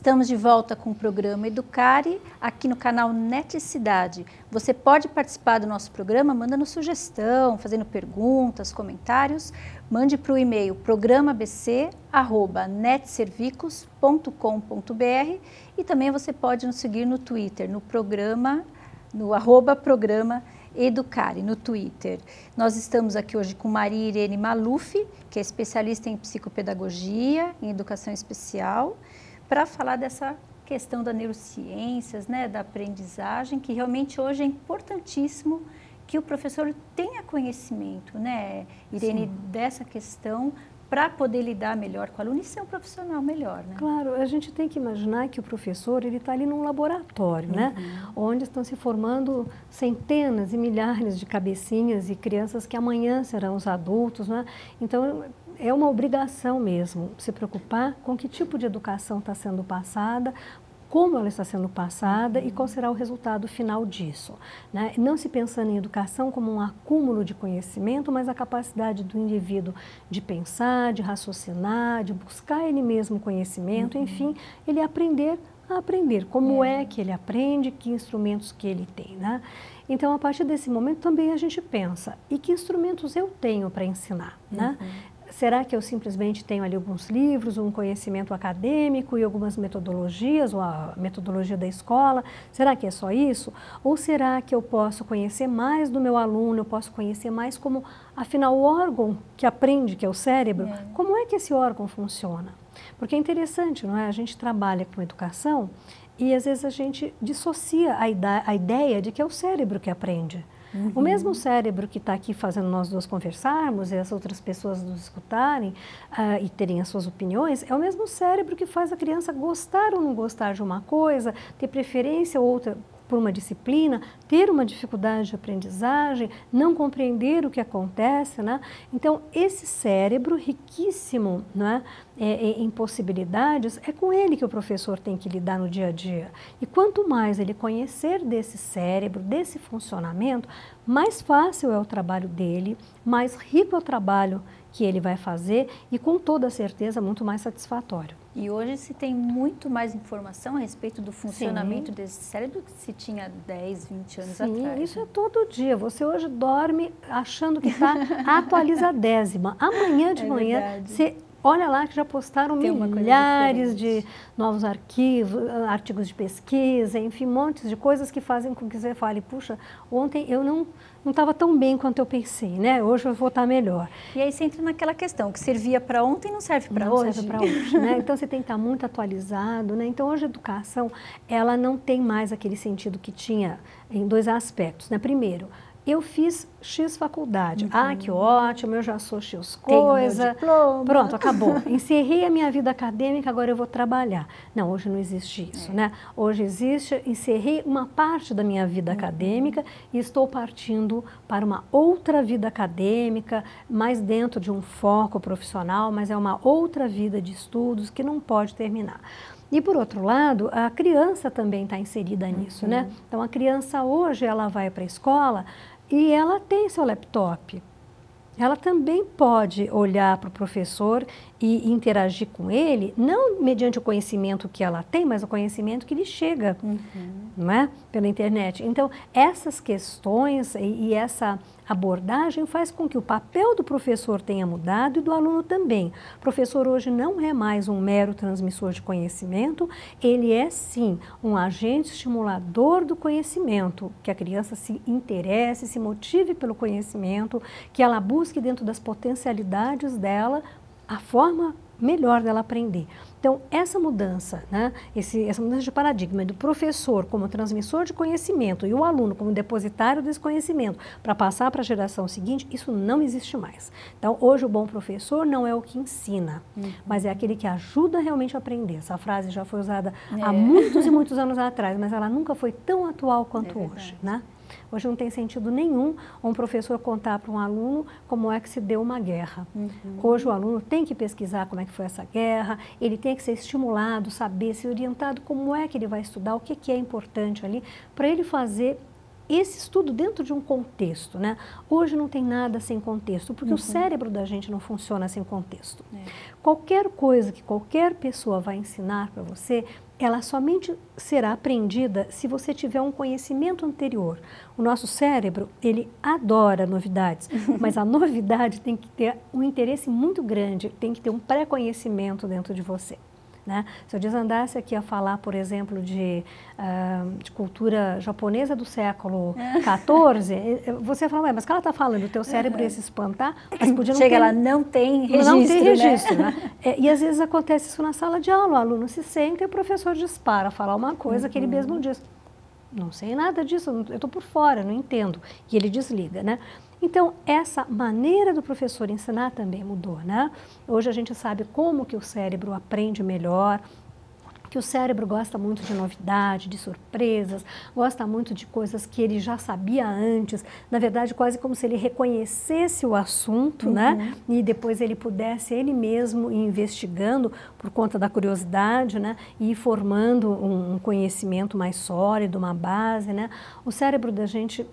Estamos de volta com o programa Educare, aqui no canal NET Cidade. Você pode participar do nosso programa mandando sugestão, fazendo perguntas, comentários. Mande para o e-mail programabc@netservicos.com.br e também você pode nos seguir no Twitter, no programa Educare, no Twitter. Nós estamos aqui hoje com Maria Irene Maluf, que é especialista em psicopedagogia, em educação especial, para falar dessa questão da neurociências, né, da aprendizagem, que realmente hoje é importantíssimo que o professor tenha conhecimento, né, Irene, sim, dessa questão, para poder lidar melhor com o aluno e ser um profissional melhor, né? Claro, a gente tem que imaginar que o professor, ele está ali num laboratório, né? Onde estão se formando centenas e milhares de cabecinhas e crianças que amanhã serão os adultos, né? Então, é uma obrigação mesmo se preocupar com que tipo de educação está sendo passada, como ela está sendo passada e qual será o resultado final disso, né? Não se pensando em educação como um acúmulo de conhecimento, mas a capacidade do indivíduo de pensar, de raciocinar, de buscar ele mesmo conhecimento, enfim, ele aprender a aprender, como é que ele aprende, que instrumentos que ele tem, né? Então, a partir desse momento também a gente pensa, e que instrumentos eu tenho para ensinar, né? Será que eu simplesmente tenho ali alguns livros, um conhecimento acadêmico e algumas metodologias, ou a metodologia da escola? Será que é só isso? Ou será que eu posso conhecer mais do meu aluno, eu posso conhecer mais como, afinal, o órgão que aprende, que é o cérebro, como é que esse órgão funciona? Porque é interessante, não é? A gente trabalha com educação e às vezes a gente dissocia a ideia de que é o cérebro que aprende. O mesmo cérebro que está aqui fazendo nós duas conversarmos e as outras pessoas nos escutarem e terem as suas opiniões, é o mesmo cérebro que faz a criança gostar ou não gostar de uma coisa, ter preferência ou outra por uma disciplina, ter uma dificuldade de aprendizagem, não compreender o que acontece, né? Então, esse cérebro riquíssimo, né, em possibilidades, é com ele que o professor tem que lidar no dia a dia. E quanto mais ele conhecer desse cérebro, desse funcionamento, mais fácil é o trabalho dele, mais rico é o trabalho que ele vai fazer e, com toda certeza, muito mais satisfatório. E hoje se tem muito mais informação a respeito do funcionamento desse cérebro do que se tinha 10, 20 anos atrás. Isso é todo dia. Você hoje dorme achando que está atualizadésima. Amanhã de manhã, você olha lá que já postaram milhares de novos artigos de pesquisa, enfim, montes de coisas que fazem com que você fale, puxa, ontem eu não estava tão bem quanto eu pensei, né? Hoje eu vou estar melhor. E aí você entra naquela questão, que servia para ontem não serve para hoje. Não serve para hoje, né? Então você tem que estar muito atualizado, né? Então hoje a educação, ela não tem mais aquele sentido que tinha em dois aspectos, né? Primeiro, eu fiz X faculdade. Ah, que ótimo, eu já sou X coisa. Pronto, acabou. Encerrei a minha vida acadêmica, agora eu vou trabalhar. Não, hoje não existe isso, né? Hoje existe, encerrei uma parte da minha vida acadêmica e estou partindo para uma outra vida acadêmica, mais dentro de um foco profissional, mas é uma outra vida de estudos que não pode terminar. E, por outro lado, a criança também está inserida nisso, né? Então, a criança hoje, ela vai para a escola e ela tem seu laptop. Ela também pode olhar para o professor e interagir com ele, não mediante o conhecimento que ela tem, mas o conhecimento que lhe chega, não é? Pela internet. Então, essas questões e essa abordagem faz com que o papel do professor tenha mudado e do aluno também. O professor hoje não é mais um mero transmissor de conhecimento, ele é sim um agente estimulador do conhecimento, que a criança se interesse, se motive pelo conhecimento, que ela busque dentro das potencialidades dela a forma melhor dela aprender. Então, essa mudança, né, essa mudança de paradigma do professor como transmissor de conhecimento e o aluno como depositário desse conhecimento para passar para a geração seguinte, isso não existe mais. Então, hoje o bom professor não é o que ensina, mas é aquele que ajuda realmente a aprender. Essa frase já foi usada há muitos e muitos anos atrás, mas ela nunca foi tão atual quanto hoje, né? Hoje não tem sentido nenhum um professor contar para um aluno como é que se deu uma guerra. Hoje o aluno tem que pesquisar como é que foi essa guerra, ele tem que ser estimulado, saber, ser orientado como é que ele vai estudar, o que é importante ali, para ele fazer esse estudo dentro de um contexto, né? Hoje não tem nada sem contexto, porque o cérebro da gente não funciona sem contexto. Qualquer coisa que qualquer pessoa vai ensinar para você, ela somente será aprendida se você tiver um conhecimento anterior. O nosso cérebro, ele adora novidades, mas a novidade tem que ter um interesse muito grande, tem que ter um pré-conhecimento dentro de você. Né? Se eu desandasse aqui a falar, por exemplo, de cultura japonesa do século XIV, você ia falar, ué, mas o que ela está falando? O teu cérebro ia se espantar, mas podia não Chega ter... lá, não tem registro, não tem registro, né? E às vezes acontece isso na sala de aula, o aluno se senta e o professor dispara a falar uma coisa que ele mesmo diz. Não sei nada disso, eu estou por fora, não entendo. E ele desliga, né? Então, essa maneira do professor ensinar também mudou, né? Hoje a gente sabe como que o cérebro aprende melhor, que o cérebro gosta muito de novidade, de surpresas, gosta muito de coisas que ele já sabia antes, na verdade quase como se ele reconhecesse o assunto, né? E depois ele pudesse ele mesmo ir investigando por conta da curiosidade, né? E ir formando um conhecimento mais sólido, uma base, né? O cérebro da gente,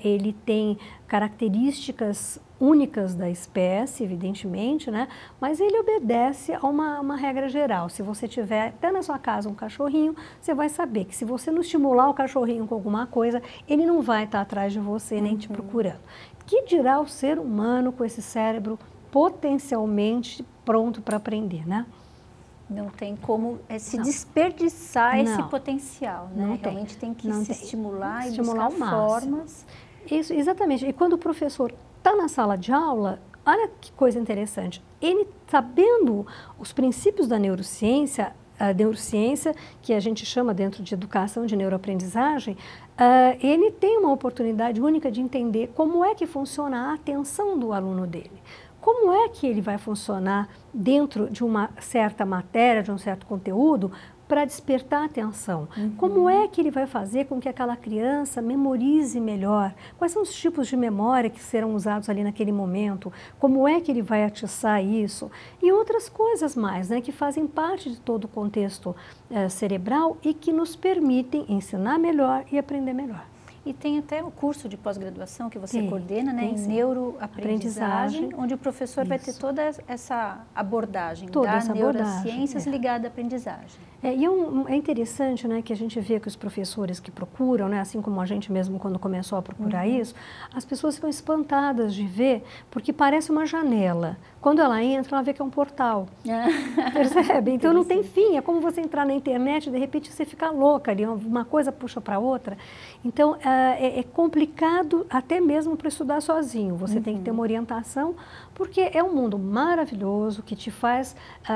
ele tem características únicas da espécie, evidentemente, né? Mas ele obedece a uma regra geral. Se você tiver até na sua casa um cachorrinho, você vai saber que se você não estimular o cachorrinho com alguma coisa, ele não vai estar atrás de você nem te procurando. Que dirá o ser humano com esse cérebro potencialmente pronto para aprender, né? Não tem como se desperdiçar esse potencial, né? Realmente tem que se estimular e buscar formas. Isso, exatamente. E quando o professor está na sala de aula, olha que coisa interessante, ele sabendo os princípios da neurociência, a neurociência que a gente chama dentro de educação de neuroaprendizagem, ele tem uma oportunidade única de entender como é que funciona a atenção do aluno dele. Como é que ele vai funcionar dentro de uma certa matéria, de um certo conteúdo, para despertar a atenção. Como é que ele vai fazer com que aquela criança memorize melhor? Quais são os tipos de memória que serão usados ali naquele momento? Como é que ele vai atiçar isso? E outras coisas mais, né, que fazem parte de todo o contexto cerebral e que nos permitem ensinar melhor e aprender melhor. E tem até o curso de pós-graduação que você coordena, né, em neuroaprendizagem, onde o professor vai ter toda essa abordagem das neurociências ligada à aprendizagem. É interessante, né, que a gente vê que os professores que procuram, né, assim como a gente mesmo quando começou a procurar isso, as pessoas ficam espantadas de ver, porque parece uma janela. Quando ela entra, ela vê que é um portal. Percebe? Então não tem fim, é como você entrar na internet e de repente você fica louca ali, uma coisa puxa para outra. Então é complicado até mesmo para estudar sozinho, você tem que ter uma orientação, porque é um mundo maravilhoso que te faz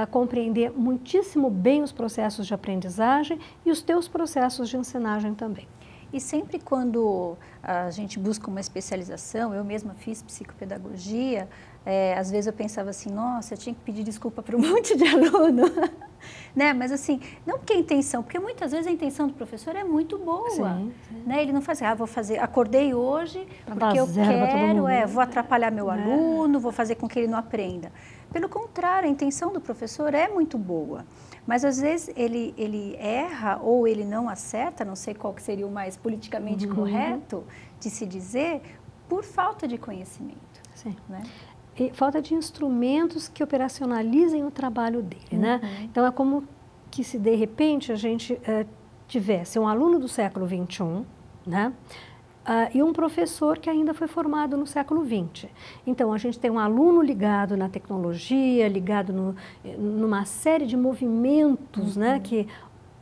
compreender muitíssimo bem os processos de aprendizagem e os teus processos de ensinagem também. E sempre quando a gente busca uma especialização, eu mesma fiz psicopedagogia, às vezes eu pensava assim, nossa, eu tinha que pedir desculpa para um monte de aluno, né? Mas assim, não porque a intenção, porque muitas vezes a intenção do professor é muito boa, né? Ele não faz assim, vou fazer, acordei hoje porque eu quero, vou atrapalhar meu aluno, vou fazer com que ele não aprenda. Pelo contrário, a intenção do professor é muito boa. Mas às vezes ele erra ou ele não acerta, não sei qual que seria o mais politicamente correto de se dizer, por falta de conhecimento. Sim. Né? E falta de instrumentos que operacionalizem o trabalho dele, né? Então é como que se de repente a gente tivesse um aluno do século XXI, né? E um professor que ainda foi formado no século XX. Então, a gente tem um aluno ligado na tecnologia, ligado numa série de movimentos, né, que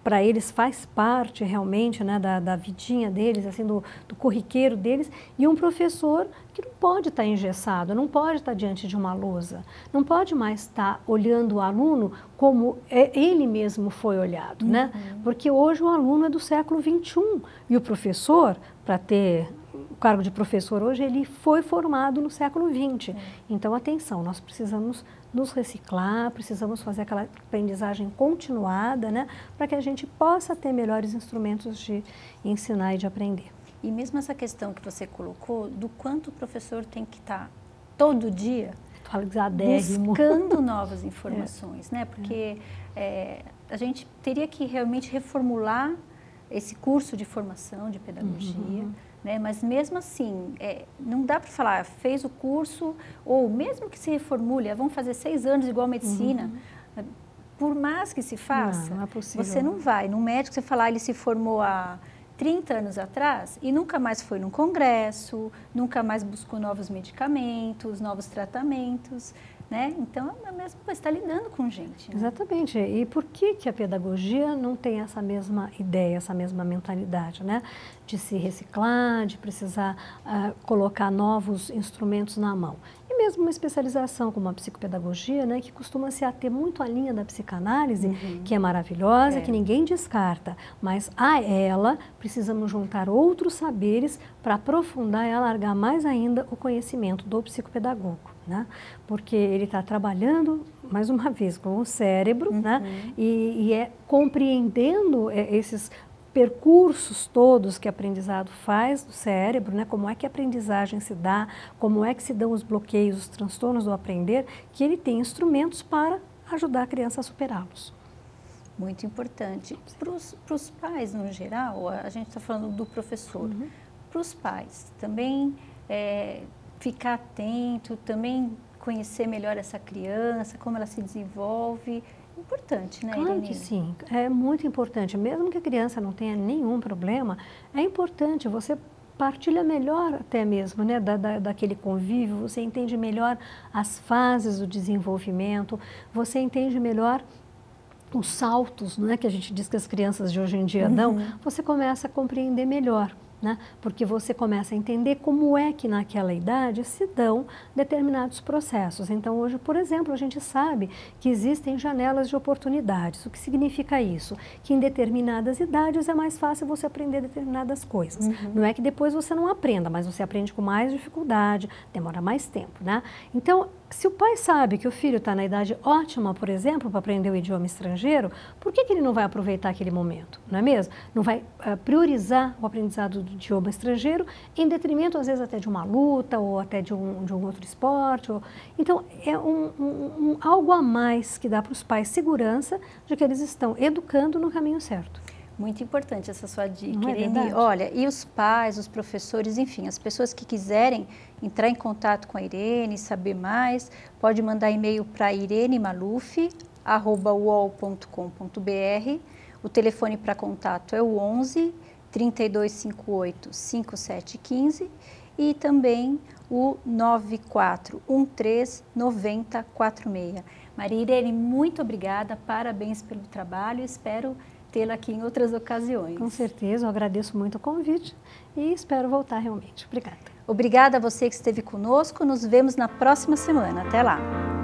para eles faz parte realmente, né, da vidinha deles, assim, do corriqueiro deles, e um professor que não pode estar engessado, não pode estar diante de uma lousa, não pode mais estar olhando o aluno como ele mesmo foi olhado, né? Porque hoje o aluno é do século XXI e o professor, para ter o cargo de professor hoje, ele foi formado no século XX. Então, atenção, nós precisamos nos reciclar, precisamos fazer aquela aprendizagem continuada, né, para que a gente possa ter melhores instrumentos de ensinar e de aprender. E mesmo essa questão que você colocou, do quanto o professor tem que estar todo dia buscando novas informações, né? Porque a gente teria que realmente reformular esse curso de formação de pedagogia, né? Mas mesmo assim, não dá para falar, fez o curso, ou mesmo que se reformule, vão fazer 6 anos igual a medicina, por mais que se faça, não é possível. você não vai. Num médico, você falar, ele se formou há 30 anos atrás e nunca mais foi num congresso, nunca mais buscou novos medicamentos, novos tratamentos, né? Então, é a mesma coisa, está lidando com gente. Né? Exatamente. E por que a pedagogia não tem essa mesma ideia, essa mesma mentalidade, né? De se reciclar, de precisar colocar novos instrumentos na mão. E mesmo uma especialização como a psicopedagogia, né? Que costuma se ater muito à linha da psicanálise, que é maravilhosa, que ninguém descarta. Mas a ela precisamos juntar outros saberes para aprofundar e alargar mais ainda o conhecimento do psicopedagogo. Né? Porque ele está trabalhando, mais uma vez, com o cérebro, né? E é compreendendo esses percursos todos que o aprendizado faz do cérebro, né? Como é que a aprendizagem se dá, como é que se dão os bloqueios, os transtornos do aprender, que ele tem instrumentos para ajudar a criança a superá-los. Muito importante. Para os pais, no geral, a gente está falando do professor, para os pais também ficar atento, também conhecer melhor essa criança, como ela se desenvolve. Importante, né, Claro Irene? que sim, é muito importante. Mesmo que a criança não tenha nenhum problema, é importante, você partilha melhor até mesmo, né, daquele convívio, você entende melhor as fases do desenvolvimento, você entende melhor os saltos, não é que a gente diz que as crianças de hoje em dia dão, você começa a compreender melhor. Né? Porque você começa a entender como é que naquela idade se dão determinados processos. Então hoje, por exemplo, a gente sabe que existem janelas de oportunidades. O que significa isso? Que em determinadas idades é mais fácil você aprender determinadas coisas. Não é que depois você não aprenda, mas você aprende com mais dificuldade, demora mais tempo. Né? Então, se o pai sabe que o filho está na idade ótima, por exemplo, para aprender o idioma estrangeiro, por que ele não vai aproveitar aquele momento, não é mesmo? Não vai priorizar o aprendizado do idioma estrangeiro em detrimento, às vezes, até de uma luta ou até de um outro esporte. Então, é algo a mais que dá para os pais segurança de que eles estão educando no caminho certo. Muito importante essa sua dica, Não é Irene. verdade? Olha, e os pais, os professores, enfim, as pessoas que quiserem entrar em contato com a Irene, saber mais, pode mandar e-mail para irenemaluf@uol.com.br. O telefone para contato é o 11 3258 5715 e também o 9413 9046. Maria Irene, muito obrigada, parabéns pelo trabalho, espero tê-la aqui em outras ocasiões. Com certeza, eu agradeço muito o convite e espero voltar realmente. Obrigada. Obrigada a você que esteve conosco, nos vemos na próxima semana. Até lá!